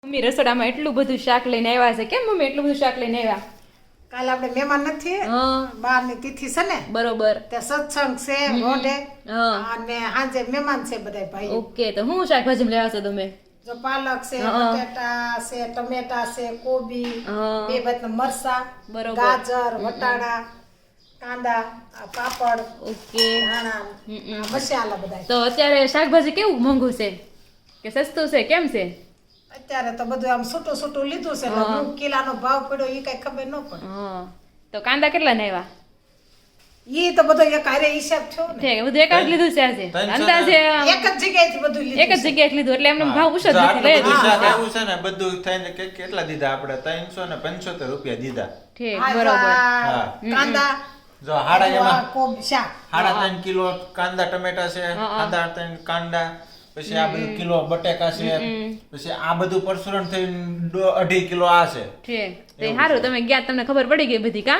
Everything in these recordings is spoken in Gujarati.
મમ્મી રસોડામાં એટલું બધું શાક લઈને આવ્યા છે. કેમ મમ્મી એટલું બધું શાક લઈને આવ્યા? કાલે આપણે મહેમાન નથી, બારની તિથિ છે ને, બરોબર. તે સત્સંગ છે રોડે હા. અને આજે મહેમાન છે બધા ભાઈ. ઓકે, તો હું શાકભાજી લેવા છો તમે? જો પાલક છે, બટેટા છે, ટમેટા છે, કોબી, હા. બે બધા મરસા, બરોબર. ગાજર, વટાણા, કાંદા, આ પાપડ, ઓકે. ધાણા, આ મસાલા બધા. તો અત્યારે શાકભાજી કેવું મોંઘું છે કે સસ્તું છે? કેમ છે? અત્યારે તો બધું આમ છૂટું છૂટું લીધું છે એટલે હું કિલાનો ભાવ પડ્યો એ કઈ ખબર ન પડે. હા. તો કાંદા કેટલા ને આવ્યા? ઈ તો બધો એક હારે હિસાબ થયો ને, ઠીક, બધું એક જ લીધું છે આજે. અંદાજે એક જ જગ્યાએથી બધું લીધું એક જ જગ્યાએ લીધું એટલે એમને ભાવ પૂછો જ નથી. લઈ જ બધું શાક લીધું. આવ્યું છે ને બધું થઈને કેટલા દીધા આપણે 375 રૂપિયા દીધા. ઠીક, આ બરોબર. હા. કાંદા, જો હાડા એમાં કોબી, શાક. 3.5 કિલો કાંદા ટમેટા છે, 3.5 કાંદા, પછી આ બધું કિલો બટેકા છે, પછી આ બધું પરસુરણ થઈને 2.5 કિલો આ છે. ઠીક. તો એ સારું તમે ગયા તમને ખબર પડી ગઈ બધી કા?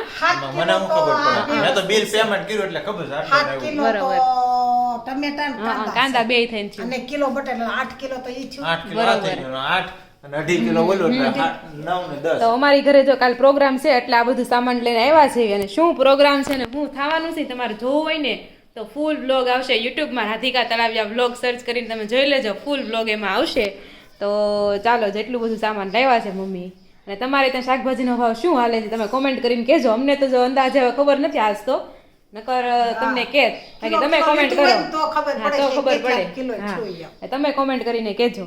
મને હું ખબર પડે, મેં તો બિલ પેમેન્ટ કર્યું એટલે ખબર છે આટલું 7 કિલો બરોબર. તો ટમેટા ને કાંદા કાંદા છે. બે થઈને છે. અને કિલો બટેટા 8 કિલો તો ઈ થયું. 8 કિલો આ થઈ ગયું, 8 અને 2.5 કિલો બોલું એટલે 9 ને 10. તો અમારી ઘરે જો કાલ પ્રોગ્રામ છે એટલે આ બધું સામાન લઈને આવ્યા છે. અને શું પ્રોગ્રામ છે ને શું થવાનું છે તમારે જોવું હોય ને તો ફૂલ બ્લોગ આવશે યુટ્યુબમાં. રાધિકા તળાવિયા બ્લોગ સર્ચ કરીને તમે જોઈ લેજો, ફૂલ બ્લોગ એમાં આવશે. તો ચાલો, જેટલું બધું સામાન લાવ્યા છે મમ્મી. અને તમારે ત્યાં શાકભાજીનો ભાવ શું હાલે છે તમે કોમેન્ટ કરીને કહેજો. અમને તો જો અંદાજે હવે ખબર નથી આજ તો, નકર તમને કે તમે કોમેન્ટ કરો. તો ખબર હા, પડે તો કે ખબર કેટલા પડે. કિલો હા, થયું એમ. તમે કોમેન્ટ કરીને કહેજો.